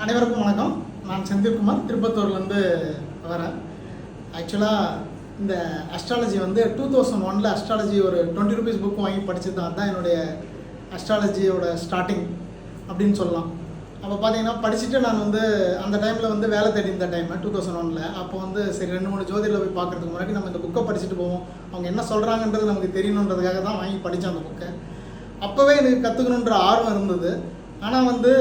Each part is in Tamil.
அனைவருக்கும் வணக்கம். நான் செந்தில்குமார், திருப்பத்தூர்லேருந்து வரேன். ஆக்சுவலாக இந்த அஸ்ட்ராலஜி வந்து 2001 அஸ்ட்ராலஜி ஒரு 20 ரூபீஸ் புக் வாங்கி படித்தது தான். அதுதான் என்னுடைய அஸ்ட்ராலஜியோட ஸ்டார்டிங் அப்படின்னு சொல்லலாம். அப்போ பார்த்தீங்கன்னா படிச்சுட்டு நான் வந்து அந்த டைமில் வந்து வேலை தேடி இந்த டைம் 2001 அப்போ வந்து சரி 2-3 ஜோதியில் போய் பார்க்குறதுக்கு முன்னாடி நம்ம இந்த புக்கை படிச்சுட்டு போவோம், அவங்க என்ன சொல்கிறாங்கன்றது நமக்கு தெரியணுன்றதுக்காக தான் வாங்கி படித்தேன் அந்த புக்கை. அப்போவே எனக்கு கற்றுக்கணுன்ற ஆர்வம் இருந்தது. ஆனால் வந்து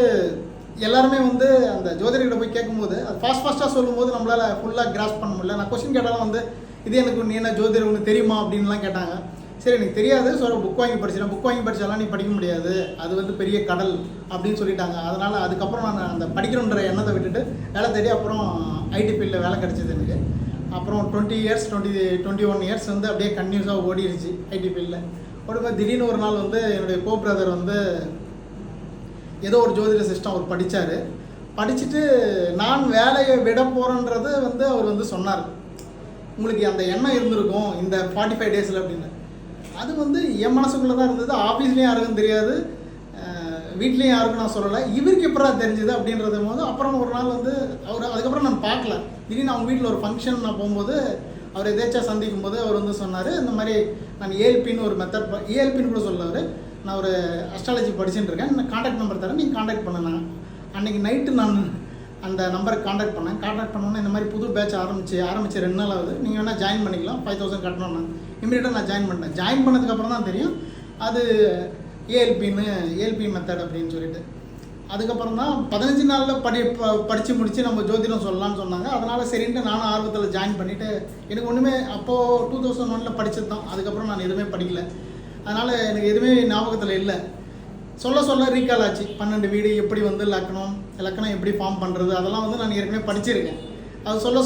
எல்லாருமே வந்து அந்த ஜோதிடர்கிட்ட போய் கேட்கும்போது அது ஃபாஸ்ட்டாக சொல்லும்போது நம்மளால் ஃபுல்லாக கிராஸ் பண்ண முடியல. நான் கொஸ்டின் கேட்டாலும் வந்து இது எனக்கு நீ என்ன ஜோதிடர் ஒன்று தெரியுமா அப்படின்லாம் கேட்டாங்க. சரி எனக்கு தெரியாது, சொல்ல புக் வாங்கி படிச்சிடறேன். புக் வாங்கி படித்தாலாம் நீ படிக்க முடியாது, அது வந்து பெரிய கடல் அப்படின்னு சொல்லிட்டாங்க. அதனால் அதுக்கப்புறம் நான் அந்த படிக்கணுன்ற எண்ணத்தை விட்டுட்டு வேலை தேடி அப்புறம் ஐடி ஃபீல்டில் வேலை கிடச்சிது எனக்கு. அப்புறம் 21 இயர்ஸ் வந்து அப்படியே கன்டினியூஸாக ஓடிடுச்சு ஐடி ஃபீல்டில். ஓடும்போது திடீர்னு ஒரு நாள் வந்து என்னுடைய கோ பிரதர் வந்து ஏதோ ஒரு ஜோதிட சிஸ்டம் அவர் படித்தார். படிச்சுட்டு நான் வேலையை விட போகிறேன்றது வந்து அவர் வந்து சொன்னார், உங்களுக்கு அந்த எண்ணம் இருந்திருக்கும் இந்த 45 டேஸில் அப்படின்னு. அது வந்து என் மனசுக்குள்ளே தான் இருந்தது. ஆஃபீஸ்லேயும் யாருக்கும் தெரியாது, வீட்லேயும் யாருக்கும் நான் சொல்லலை. இவருக்கு எப்படா தெரிஞ்சுது அப்படின்றது போது அப்புறம் ஒரு நாள் வந்து அவர் அதுக்கப்புறம் நான் பார்க்கல. திடீர்னு அவங்க வீட்டில் ஒரு ஃபங்க்ஷன் நான் போகும்போது அவர் எதாச்சும் சந்திக்கும் போது அவர் வந்து சொன்னார், இந்த மாதிரி நான் ஏஎல்பின்னு ஒரு மெத்தட், ஏஎல்பின்னு கூட சொல்லார், நான் ஒரு அஸ்ட்ராலஜி படிச்சுட்டு இருக்கேன், நான் காண்டாக்ட் நம்பர் தரேன், நீங்கள் காண்டாக்ட் பண்ணுங்க. அன்றைக்கி நைட்டு நான் அந்த நம்பருக்கு காண்டாக்ட் பண்ணோன்னே இந்த மாதிரி புது பேட்ச் ஆரம்பிச்சு 2 நாள் ஆகுது, நீங்கள் வேணால் ஜாயின் பண்ணிக்கலாம், 5000 கட்டணும்னா இமீடியட்டாக நான் ஜாயின் பண்ணேன். ஜாயின் பண்ணதுக்கப்புறம் தான் தெரியும் அது ஏஎல்பி மெத்தட் அப்படின்னு சொல்லிட்டு. அதுக்கப்புறம் தான் 15 நாளில் படித்து முடித்து நம்ம ஜோதிடம் சொல்லலாம்னு சொன்னாங்க. அதனால் சரின்ட்டு நானும் ஆர்வத்தில் ஜாயின் பண்ணிவிட்டு எனக்கு ஒன்றுமே அப்போது 2001 படித்தது தான். அதுக்கப்புறம் நான் எதுவுமே படிக்கலை. அதனால் எனக்கு எதுவுமே ஞாபகத்தில் இல்லை. சொல்ல ரீகால் ஆச்சு. 12 வீடு எப்படி வந்து லக்கணம் எப்படி ஃபார்ம் பண்ணுறது அதெல்லாம் வந்து நான் ஏற்கனவே படிச்சிருக்கேன். அது சொல்ல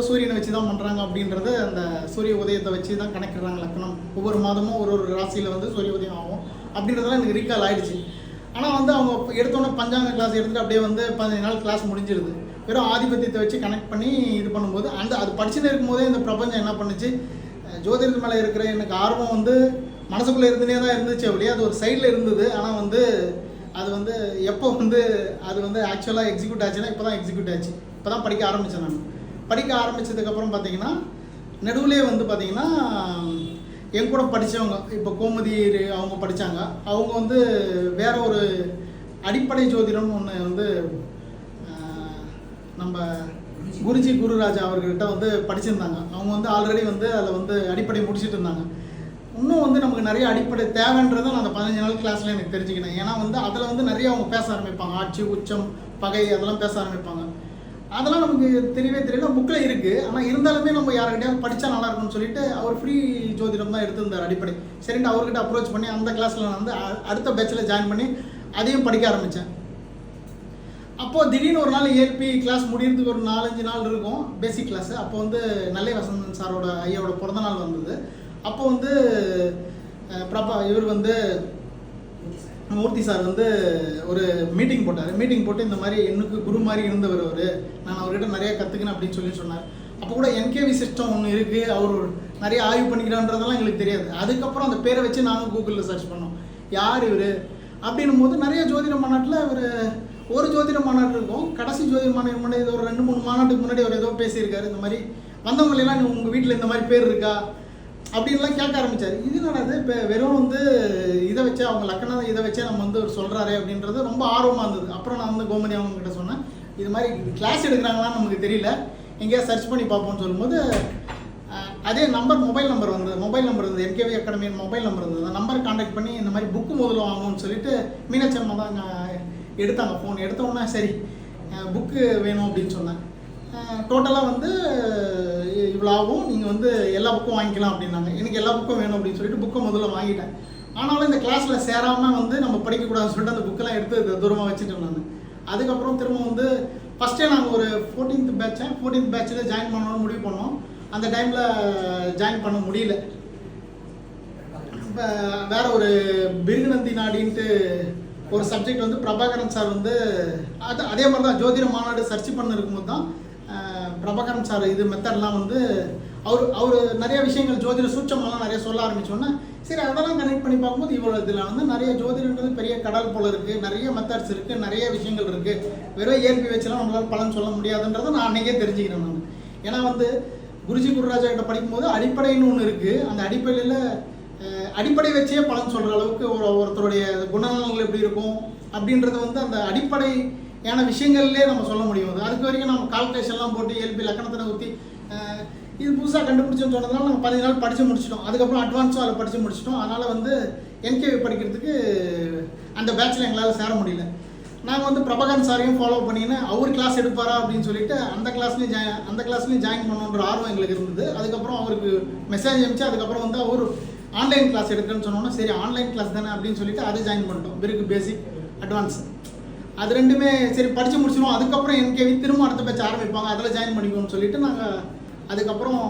சூரியனை வச்சு தான் பண்ணுறாங்க அப்படின்றது, அந்த சூரிய உதயத்தை வச்சு தான் கணக்கிடுறாங்க லக்கணம். ஒவ்வொரு மாதமும் ஒரு ராசியில் வந்து சூரிய உதயம் ஆகும் அப்படின்றதெல்லாம் எனக்கு ரீகால் ஆகிடுச்சு. ஆனால் வந்து அவங்க எடுத்தோன்னே பஞ்சாங்க கிளாஸ் எடுத்துகிட்டு அப்படியே வந்து 15 நாள் கிளாஸ் முடிஞ்சிருது. வெறும் ஆதிபத்தியத்தை வச்சு கனெக்ட் பண்ணி இது பண்ணும்போது அது படிச்சுட்டு இருக்கும்போதே இந்த பிரபஞ்சம் என்ன பண்ணுச்சு, ஜோதிடத்து மேலே இருக்கிற எனக்கு ஆர்வம் வந்து மனசுக்குள்ளே இருந்துனே தான் இருந்துச்சு. அப்படியே அது ஒரு சைடில் இருந்தது. ஆனால் வந்து அது வந்து எப்போ வந்து அது வந்து ஆக்சுவலாக எக்ஸிக்யூட் ஆச்சுன்னா இப்போ தான் எக்ஸிக்யூட் ஆச்சு. இப்போ தான் படிக்க ஆரம்பித்தேன். நான் படிக்க ஆரம்பித்ததுக்கப்புறம் பார்த்தீங்கன்னா நடுவுலே வந்து பார்த்திங்கன்னா என் கூட படித்தவங்க இப்போ கோமதி அவங்க படித்தாங்க. அவங்க வந்து வேற ஒரு அடிப்படை ஜோதிடம்னு ஒன்று வந்து நம்ம குருராஜா அவர்கிட்ட வந்து படிச்சிருந்தாங்க. அவங்க வந்து ஆல்ரெடி வந்து அதில் வந்து அடிப்படை முடிச்சுட்டு இருந்தாங்க. இன்னும் வந்து நமக்கு நிறைய அடிப்படை தேவைன்றதை நான் அந்த 15 நாள் கிளாஸில் எனக்கு தெரிஞ்சுக்கினேன். ஏன்னா வந்து அதில் வந்து நிறைய அவங்க பேச ஆரம்பிப்பாங்க, ஆட்சி உச்சம் பகை அதெல்லாம் பேச ஆரம்பிப்பாங்க. அதெல்லாம் நமக்கு தெரியல, புக்கில் இருக்குது. ஆனால் இருந்தாலுமே நம்ம யாருக்கிட்டையாவது படித்தா நல்லா இருக்கும்னு சொல்லிட்டு அவர் ஃப்ரீ ஜோதிடம் தான் எடுத்திருந்தார் அடிப்படை. சரின்ட்டு அவர்கிட்ட அப்ரோச் பண்ணி அந்த கிளாஸில் நான் வந்து அடுத்த பேட்சில் ஜாயின் பண்ணி அதையும் படிக்க ஆரம்பித்தேன். அப்போது திடீர்னு ஒரு நாள் ஏஎல்பி கிளாஸ் முடியறதுக்கு ஒரு 4-5 நாள் இருக்கும் பேசிக் கிளாஸு. அப்போ வந்து நல்லை வசந்தன் சாரோட ஐயாவோட பிறந்தநாள் வந்தது. அப்போ வந்து இவர் வந்து மூர்த்தி சார் வந்து ஒரு மீட்டிங் போட்டு இந்த மாதிரி எனக்கு குரு மாதிரி இருந்தவர் அவர், நான் அவர்கிட்ட நிறைய கற்றுக்கினேன் அப்படின்னு சொல்லி சொன்னார். அப்போ கூட என்கேவி சிஸ்டம் ஒன்று இருக்குது, அவர் நிறைய ஆய்வு பண்ணிக்கிறான்றதெல்லாம் எங்களுக்கு தெரியாது. அதுக்கப்புறம் அந்த பேரை வச்சு நாங்கள் கூகுளில் சர்ச் பண்ணோம், யார் இவர் அப்படின்னும் போது நிறைய ஜோதிட மாநாட்டில் ஒரு ஜோதிட மாநாடு இருக்கும். கடைசி ஜோதிட மாநாடு முன்னாடி இது ஒரு 2-3 மாநாட்டுக்கு முன்னாடி அவர் ஏதோ பேசியிருக்காரு. இந்த மாதிரி வந்தவங்களெல்லாம் உங்கள் வீட்டில் இந்த மாதிரி பேர் இருக்கா அப்படின்லாம் கேட்க ஆரம்பித்தார். இது நடந்து இப்போ வெறும் வந்து இதை வச்சு அவங்க லக்கணம் இதை வச்சே நம்ம வந்து ஒரு சொல்கிறாரே அப்படின்றது ரொம்ப ஆர்வமாக இருந்தது. அப்புறம் நான் வந்து கோமதி அவங்ககிட்ட சொன்னேன், இது மாதிரி கிளாஸ் எடுக்கிறாங்களான்னு நமக்கு தெரியல, எங்கேயா சர்ச் பண்ணி பார்ப்போம்னு சொல்லும்போது அதே மொபைல் நம்பர் இருந்தது, என்கேவி அகாடமியின் மொபைல் நம்பர் இருந்தது. அந்த நம்பரை கான்டாக்ட் பண்ணி இந்த மாதிரி புக்கு முதல்ல வாங்கணும்னு சொல்லிட்டு மீனாட்சி அம்மா தான் எடுத்தாங்க. ஃபோன் எடுத்தோன்னே சரி புக்கு வேணும் அப்படின்னு சொன்னேன். டோட்டலாக வந்து இவ்வளோ ஆகும், நீங்கள் வந்து எல்லா புக்கும் வாங்கிக்கலாம் அப்படின்னாங்க. எனக்கு எல்லா புக்கும் வேணும் அப்படின்னு சொல்லிட்டு புக்கை முதல்ல வாங்கிட்டேன். ஆனாலும் இந்த கிளாஸில் சேராமல் வந்து நம்ம படிக்கக்கூடாதுன்னு சொல்லிட்டு அந்த புக்கெல்லாம் எடுத்து தூரமாக வச்சுட்டேன் நான். அதுக்கப்புறம் திரும்ப வந்து ஃபஸ்ட்டே நாங்கள் ஒரு 14th பேட்சில் ஜாயின் பண்ணணும்னு முடிவு பண்ணோம். அந்த டைமில் ஜாயின் பண்ண முடியல. இப்போ வேறு ஒரு பிருகுநந்தி நாடின்ட்டு ஒரு சப்ஜெக்ட் வந்து பிரபாகரன் சார் வந்து அதே மாதிரி தான் ஜோதிட மாநாடு சர்ச் பண்ண இருக்கும்போது தான் பிரபாகரன் சார் இது மெத்தட்லாம் வந்து அவர் நிறைய விஷயங்கள் ஜோதிட சூட்சமெல்லாம் நிறைய சொல்ல ஆரம்பிச்சோன்னா சரி அதெல்லாம் கனெக்ட் பண்ணி பார்க்கும்போது இவ்வளோ இதில் வந்து நிறைய ஜோதிடன்றது பெரிய கடல் போல் இருக்குது, நிறைய மெத்தட்ஸ் இருக்குது, நிறைய விஷயங்கள் இருக்குது, வெறும் இயற்கை வச்சுலாம் நம்மளால் பலன் சொல்ல முடியாதுன்றதை நான் அன்றைக்கே தெரிஞ்சுக்கிறேன் நான். ஏன்னா வந்து குருஜி குருராஜா கிட்ட படிக்கும்போது அடிப்படைன்னு ஒன்று இருக்குது, அந்த அடிப்படையில் அடிப்படை வச்சே பலன் சொல்கிற அளவுக்கு ஒருத்தருடைய குணநலங்கள் எப்படி இருக்கும் அப்படின்றது வந்து அந்த அடிப்படையான விஷயங்கள்லேயே நம்ம சொல்ல முடியும். அதுக்கு வரைக்கும் நம்ம கால்குலேஷன்லாம் போட்டு இயல்பு லக்கணத்தினை ஊற்றி இது புதுசாக கண்டுபிடிச்சோன்னு சொன்னதுனால நம்ம 15 நாள் படித்து முடிச்சிட்டோம். அதுக்கப்புறம் அட்வான்ஸும் அதில் படித்து முடிச்சிட்டோம். அதனால் வந்து என்கேவி படிக்கிறதுக்கு அந்த பேட்சில் எங்களால் சேர முடியல. நாங்கள் வந்து பிரபாகரன் சாரையும் ஃபாலோ பண்ணிங்கன்னா அவர் கிளாஸ் எடுப்பாரா அப்படின்னு சொல்லிட்டு அந்த கிளாஸ்லேயும் ஜாயின் பண்ணணுன்ற ஆர்வம் எங்களுக்கு இருந்தது. அதுக்கப்புறம் அவருக்கு மெசேஜ் அனுப்பிச்சு அதுக்கப்புறம் வந்து அவர் ஆன்லைன் கிளாஸ் எடுக்கிறேன்னு சொன்னோன்னா சரி ஆன்லைன் கிளாஸ் தானே அப்படின்னு சொல்லிட்டு அதை ஜாயின் பண்ணிட்டோம். பிறகு பேசிக் அட்வான்ஸ் அது ரெண்டுமே சரி படித்து முடிச்சிடும். அதுக்கப்புறம் என்கேவி திரும்ப அடுத்த பேட்ச் ஆரம்பிப்பாங்க, அதில் ஜாயின் பண்ணிக்கணும்னு சொல்லிட்டு நாங்கள் அதுக்கப்புறம்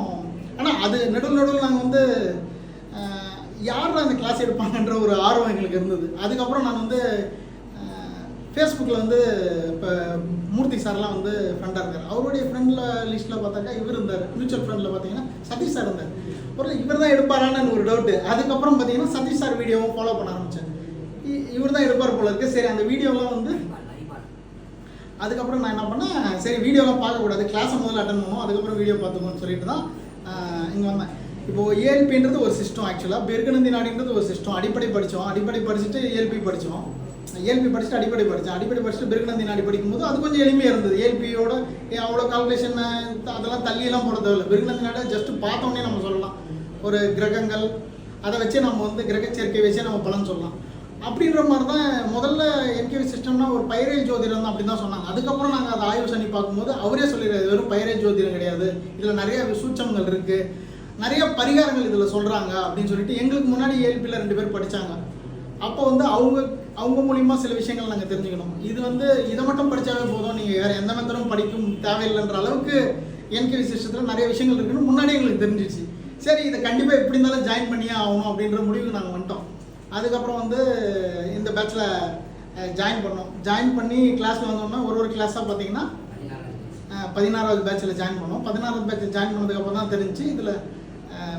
ஆனால் அது நடுவில் நாங்கள் வந்து யார் அந்த கிளாஸ் எடுப்பாங்கன்ற ஒரு ஆர்வம் எங்களுக்கு இருந்தது. அதுக்கப்புறம் நான் வந்து ஃபேஸ்புக்கில் வந்து இப்போ மூர்த்தி சார்லாம் வந்து ஃப்ரெண்டாக இருக்கார். அவருடைய ஃப்ரெண்டில் லிஸ்ட்டில் பார்த்தாக்கா இவர் இருந்தார். மியூச்சுவல் ஃப்ரெண்டில் பார்த்தீங்கன்னா சதீஷ் சார் இருந்தார். ஒரு இவர் தான் எடுப்பாரான்னு ஒரு டவுட்டு. அதுக்கப்புறம் பார்த்தீங்கன்னா சதீஷ் சார் வீடியோவும் ஃபாலோ பண்ண ஆரம்பித்தேன். இவர் தான் எடுப்பார் போல இருக்குது. சரி அந்த வீடியோலாம் வந்து அதுக்கப்புறம் நான் என்ன பண்ணேன், சரி வீடியோலாம் பார்க்கக்கூடாது, கிளாஸை முதல்ல அட்டன் பண்ணுவோம், அதுக்கப்புறம் வீடியோ பார்த்துக்கோன்னு சொல்லிட்டு தான் இங்கே வந்தேன். இப்போது ஏஎல்பின்றது ஒரு சிஸ்டம், ஆக்சுவலாக பெருக்கநந்தி நாடின்றது ஒரு சிஸ்டம். அடிப்படை படிச்சுட்டு ஏஎல்பி படித்தோம். ஏஎல்பி படிச்சுட்டு அடிப்படை படிச்சுட்டு பெருக்கநந்தி நாடி படிக்கும்போது அது கொஞ்சம் எளிமையாக இருந்தது. ஏஎல்பியோட அவ்வளோ கால்குலேஷன் அதெல்லாம் தள்ளியெல்லாம் போட தேவையில்லை. பெருக்கநந்தி நாடை ஜஸ்ட்டு பார்த்தோன்னே நம்ம சொல்லலாம். ஒரு கிரகங்கள் அதை வச்சே நம்ம வந்து கிரக சேர்க்கை வச்சே நம்ம பலன் சொல்லலாம். அப்படின்ற மாதிரி தான் முதல்ல என்கேவி சிஸ்டம்னா ஒரு பைரேஜ் ஜோதிடம் தான் அப்படி தான் சொன்னாங்க. அதுக்கப்புறம் நாங்கள் அதை ஆய்வு பண்ணி பார்க்கும்போது அவரே சொல்லிடுறாரு வெறும் பைரேஜ் ஜோதிடம் கிடையாது, இதில் நிறைய சூட்சங்கள் இருக்குது, நிறைய பரிகாரங்கள் இதில் சொல்கிறாங்க அப்படின்னு சொல்லிட்டு எங்களுக்கு முன்னாடி ஏஎல்பியில் 2 பேர் படித்தாங்க. அப்போ வந்து அவங்க மூலிமா சில விஷயங்கள் நாங்கள் தெரிஞ்சுக்கணும். இது வந்து இதை மட்டும் படித்தாவே போதும், நீங்கள் வேறு எந்த மெத்தடும் படிக்கும் தேவையில்லைன்ற அளவுக்கு என்கேவி சிஸ்டத்தில் நிறைய விஷயங்கள் இருக்குன்னு முன்னாடியே எங்களுக்கு தெரிஞ்சிச்சு. சரி இதை கண்டிப்பாக எப்படி இருந்தாலும் ஜாயின் பண்ணியே ஆகணும் அப்படின்ற முடிவுக்கு நாங்கள் வந்துட்டோம். அதுக்கப்புறம் வந்து இந்த பேட்சில் ஜாயின் பண்ணி கிளாஸில் வந்தோம்னா ஒரு கிளாஸாக பார்த்தீங்கன்னா 16வது பேட்சில் ஜாயின் பண்ணோம். 16வது பேட்சில் ஜாயின் பண்ணதுக்கப்புறம் தான் தெரிஞ்சு இதில்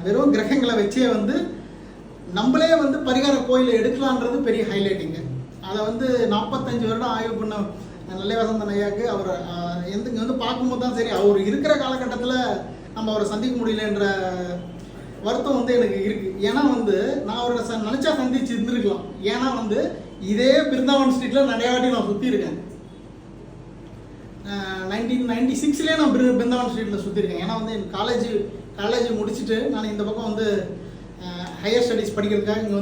வெறும் கிரகங்களை வச்சே வந்து நம்மளே வந்து பரிகார கோயிலை எடுக்கலான்றது பெரிய ஹைலைட்டிங்கு. அதை வந்து 45 வருடம் ஆய்வு பண்ண நல்லவசந்தன் ஐயாவுக்கு அவர் இங்கே வந்து பார்க்கும்போது தான் சரி அவர் இருக்கிற காலகட்டத்தில் நம்ம அவரை சந்திக்க முடியலன்ற வருத்தம் வந்து எனக்கு இருக்குது. ஏன்னா வந்து நான் அவரை நினச்சா சந்திச்சு இருந்திருக்கலாம். ஏன்னா வந்து இதே பிருந்தாவன் ஸ்ட்ரீட்டில் நிறையா வாட்டி நான் சுற்றிருக்கேன். 1996 நான் பிருந்தாவன் ஸ்ட்ரீட்டில் சுற்றிருக்கேன். ஏன்னா வந்து என் காலேஜ் முடிச்சுட்டு நான் இந்த பக்கம் வந்து ஹையர் ஸ்டடீஸ் படிக்கிறதுக்காக இங்கே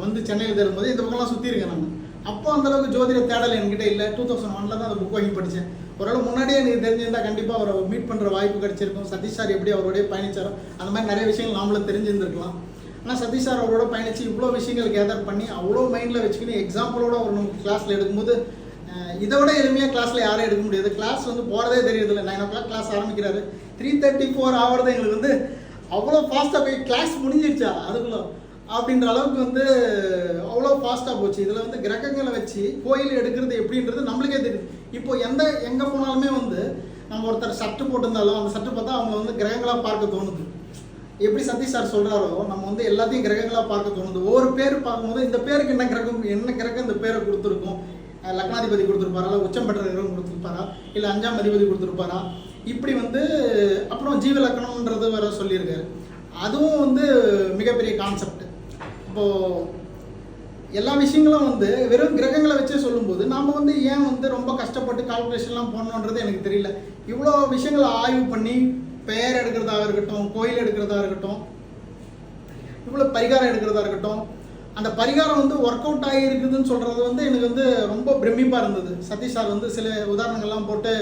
வந்து சென்னையில் தரும்போது இந்த பக்கம்லாம் சுற்றிருக்கேன் நான். அப்போ அந்தளவுக்கு ஜோதிட தேடல் என்கிட்ட இல்லை. 2001 தான் அந்த புக் வாங்கி படித்தேன். ஓரளவு முன்னாடியே எனக்கு தெரிஞ்சிருந்தால் கண்டிப்பாக அவரை மீட் பண்ணுற வாய்ப்பு கிடச்சிருக்கும். சதீஷ் சார் எப்படி அவரோடய பயணித்தாரோ அந்த மாதிரி நிறைய விஷயங்கள் நாமளும் தெரிஞ்சிருந்துருக்கலாம். ஆனால் சதீஷ் சார் அவரோட பயணித்து இவ்வளோ விஷயங்கள் கேதர் பண்ணி அவ்வளோ மைண்டில் வச்சுக்கின்னு எக்ஸாம்பிளோட அவர் நம்ம கிளாஸில் எடுக்கும்போது இதை விட எளிமையாக கிளாஸில் யாரும் எடுக்க முடியாது. கிளாஸ் வந்து போகிறதே தெரியுதில்லை. 9 o'clock கிளாஸ் ஆரம்பிக்கிறாரு, 3:34 ஆகிறது எங்களுக்கு வந்து அவ்வளோ ஃபாஸ்ட்டாக போய் கிளாஸ் முடிஞ்சிருச்சா அதுக்குள்ளே அப்படின்ற அளவுக்கு வந்து அவ்வளோ ஃபாஸ்ட்டாக போச்சு. இதில் வந்து கிரகங்களை வச்சு கோயில் எடுக்கிறது எப்படின்றது நம்மளுக்கே தெரியுது. இப்போது எங்கே போனாலுமே வந்து நம்ம ஒருத்தர் சட்டு போட்டிருந்தாலும் அந்த சட்டு பார்த்தா அவங்க வந்து கிரகங்களாக பார்க்க தோணுது. எப்படி சதீஷ் சார் சொல்கிறாரோ நம்ம வந்து எல்லாத்தையும் கிரகங்களாக பார்க்க தோணுது. ஒவ்வொரு பேர் பார்க்கும்போது இந்த பேருக்கு என்ன கிரகம் இந்த பேரை கொடுத்துருக்கோம். லக்னாதிபதி கொடுத்துருப்பாரா, இல்லை உச்சம் பெற்ற கிரகம் கொடுத்துருப்பாரா, இல்லை 5ஆம் அதிபதி கொடுத்துருப்பாரா, இப்படி வந்து அப்புறம் ஜீவ லக்கணம்ன்றது வேற சொல்லியிருக்காரு. அதுவும் வந்து மிகப்பெரிய கான்செப்ட். இப்போது எல்லா விஷயங்களும் வந்து வெறும் கிரகங்களை வச்சே சொல்லும்போது நாம் வந்து ஏன் வந்து ரொம்ப கஷ்டப்பட்டு கால்குலேஷன்லாம் போடணுன்றது எனக்கு தெரியல. இவ்வளோ விஷயங்களை ஆய்வு பண்ணி பெயர் எடுக்கிறதாக இருக்கட்டும், கோயில் எடுக்கிறதா இருக்கட்டும், இவ்வளோ பரிகாரம் எடுக்கிறதா இருக்கட்டும், அந்த பரிகாரம் வந்து ஒர்க் அவுட் ஆகிருக்குதுன்னு சொல்கிறது வந்து எனக்கு வந்து ரொம்ப பிரமிப்பாக இருந்தது. சதீஷ் சார் வந்து சில உதாரணங்கள்லாம் போட்டு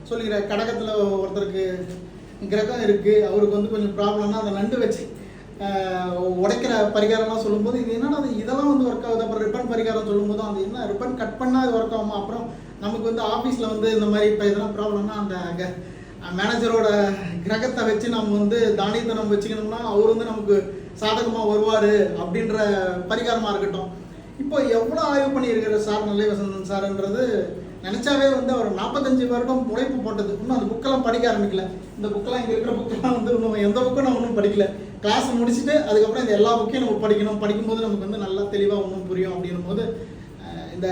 சொல்லிக்கிற கடகத்தில் ஒருத்தருக்கு கிரகம் இருக்குது, அவருக்கு வந்து கொஞ்சம் ப்ராப்ளம்னா அதை நண்டு வச்சு உடைக்கிற பரிகாரம்லாம் சொல்லும்போது இது என்னன்னா அது இதெல்லாம் வந்து ஒர்க் ஆகுது. அப்புறம் ரிப்பன் பரிகாரம் சொல்லும்போது அது என்ன ரிப்பன் கட் பண்ணால் அது ஒர்க் ஆகுமா. அப்புறம் நமக்கு வந்து ஆஃபீஸில் வந்து இந்த மாதிரி இப்போ இதெல்லாம் ப்ராப்ளம்னா அந்த மேனேஜரோட கிரகத்தை வச்சு நம்ம வந்து தானியத்தை நம்ம வச்சுக்கணும்னா அவர் வந்து நமக்கு சாதகமாக வருவார் அப்படின்ற பரிகாரமாக இருக்கட்டும். இப்போ எவ்வளோ ஆய்வு பண்ணியிருக்கிற சார் நல்லவசந்தன் சார்ன்றது நினச்சாவே வந்து அவர் 45 வருடம் உழைப்பு போட்டது. இன்னும் அந்த புக்கெல்லாம் படிக்க ஆரம்பிக்கல. இந்த புக்கெல்லாம் இங்கே இருக்கிற புக்கெல்லாம் வந்து இன்னும் எந்த புக்கும் நான் ஒன்றும் படிக்கல. கிளாஸ் முடிச்சுட்டு அதுக்கப்புறம் இந்த எல்லா புக்கையும் நம்ம படிக்கணும். படிக்கும்போது நமக்கு வந்து நல்லா தெளிவாக ஒன்றும் புரியும். அப்படின்னும் போது இந்த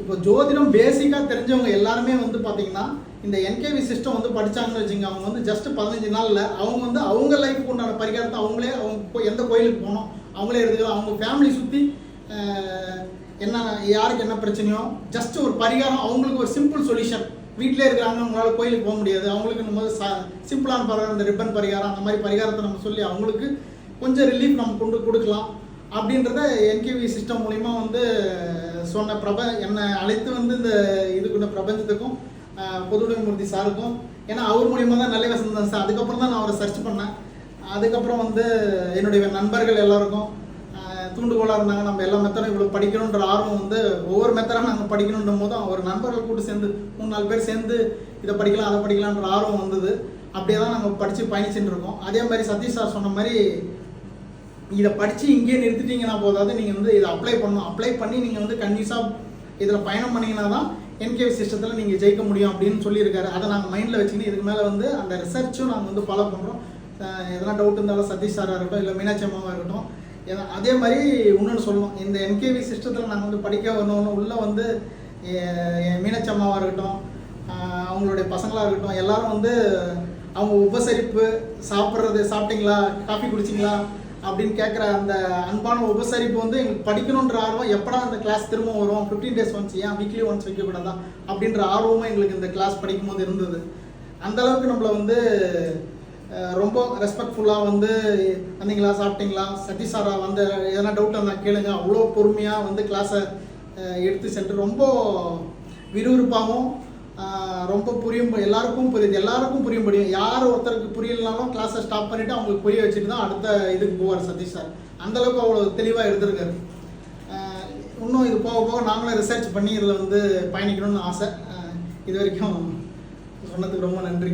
இப்போ ஜோதிடம் பேசிக்காக தெரிஞ்சவங்க எல்லாருமே வந்து பார்த்தீங்கன்னா இந்த என்கேவி சிஸ்டம் வந்து படித்தாங்கன்னு வச்சுங்க, அவங்க வந்து ஜஸ்ட் 15 நாளில் அவங்க வந்து அவங்க லைஃபுக்கு உண்டான பரிகாரத்தை அவங்களே அவங்க எந்த கோயிலுக்கு போனோம் அவங்களே எடுத்துக்கலாம். அவங்க ஃபேமிலி சுற்றி என்ன யாருக்கு என்ன பிரச்சனையோ ஜஸ்ட் ஒரு பரிகாரம், அவங்களுக்கு ஒரு சிம்பிள் சொல்யூஷன். வீட்டிலே இருக்கிறாங்க, அவங்களால கோயிலுக்கு போக முடியாது, அவங்களுக்கு நம்ம சிம்பிளான பரிகாரம், இந்த ரிப்பன் பரிகாரம் அந்த மாதிரி பரிகாரத்தை நம்ம சொல்லி அவங்களுக்கு கொஞ்சம் ரிலீஃப் நம்ம கொண்டு கொடுக்கலாம் அப்படின்றத என்கேவி சிஸ்டம் மூலிமா வந்து சொன்ன என்னை அழைத்து வந்து இந்த இதுக்குள்ள பிரபஞ்சத்துக்கும் பொதுவுடைமூர்த்தி சாருக்கும், ஏன்னா அவர் மூலியமாக தான் நல்ல வசந்தம் சார். அதுக்கப்புறம் தான் நான் அவரை சர்ச் பண்ணேன். அதுக்கப்புறம் வந்து என்னுடைய நண்பர்கள் எல்லாருக்கும் தூண்டுகோலாக இருந்தாங்க. நம்ம எல்லா மெத்தடும் இவ்வளோ படிக்கணுன்ற ஆர்வம் வந்து ஒவ்வொரு மெத்தடாக நாங்கள் படிக்கணுன்ற போதும் அவர் நண்பர்கள் கூட சேர்ந்து 3-4 பேர் சேர்ந்து இதை படிக்கலாம் அதை படிக்கலான்ற ஆர்வம் வந்தது. அப்படியே தான் நாங்கள் படித்து பயணிச்சுட்டு இருக்கோம். அதே மாதிரி சதீஷ் சார் சொன்ன மாதிரி இதை படித்து இங்கேயே நிறுத்திட்டீங்கன்னா போதாது, நீங்கள் வந்து இதை அப்ளை பண்ணணும். அப்ளை பண்ணி நீங்கள் வந்து கன்வியூஸாக இதில் பயணம் பண்ணிங்கன்னா தான் என்கேவி சிஸ்டத்தில் நீங்கள் ஜெயிக்க முடியும் அப்படின்னு சொல்லியிருக்காரு. அதை நாங்கள் மைண்டில் வச்சுக்கிட்டு இதுக்கு மேலே வந்து அந்த ரிசர்ச்சும் நாங்கள் வந்து ஃபாலோ பண்ணுறோம். எதனா டவுட் இருந்தாலும் சதீஷ் சாராக இருக்கட்டும், இல்லை மீனாட்சி அம்மாவாக இருக்கட்டும். அதே மாதிரி இன்னொன்று சொல்லணும், இந்த என்கேவி சிஸ்டத்தில் நாங்கள் வந்து படிக்க வரணும்னு உள்ளே வந்து மீனாட்சி அம்மாவாக இருக்கட்டும், அவங்களுடைய பசங்களாக இருக்கட்டும், எல்லாரும் வந்து அவங்க உபசரிப்பு சாப்பிட்றது, சாப்பிட்டீங்களா காஃபி குடிச்சிங்களா அப்படின்னு கேட்குற அந்த அன்பான உபசரிப்பு வந்து எங்களுக்கு படிக்கணுன்ற ஆர்வம், எப்படா அந்த கிளாஸ் திரும்ப வரும், 15 days ஒன்ஸ், ஏன் வீக்லி ஒன்ஸ் வைக்கக்கூடாதா அப்படின்ற ஆர்வமும் எங்களுக்கு இந்த கிளாஸ் படிக்கும் போது இருந்தது. அந்தளவுக்கு நம்மளை வந்து ரொம்ப ரெஸ்பெக்ட்ஃபுல்லாக வந்து வந்தீங்களா சாப்பிட்டீங்களா சதீஷ் சாரா வந்து எதனா டவுட் இருந்தால் கேளுங்க, அவ்வளோ பொறுமையாக வந்து கிளாஸை எடுத்து சென்று ரொம்ப விறுவிறுப்பாகவும் ரொம்ப எல்லாருக்கும் புரியும்படியும், யார் ஒருத்தருக்கு புரியலனாலும் கிளாஸை ஸ்டாப் பண்ணிவிட்டு அவங்களுக்கு புரிய வச்சுட்டு தான் அடுத்த இதுக்கு போவார் சதீஷ் சார். அந்தளவுக்கு அவ்வளோ தெளிவாக எடுத்திருக்காரு. இன்னும் இது போக போக நாங்களும் ரிசர்ச் பண்ணி இதில் வந்து பயணிக்கணும்னு ஆசை. இது வரைக்கும் சொன்னதுக்கு ரொம்ப நன்றி.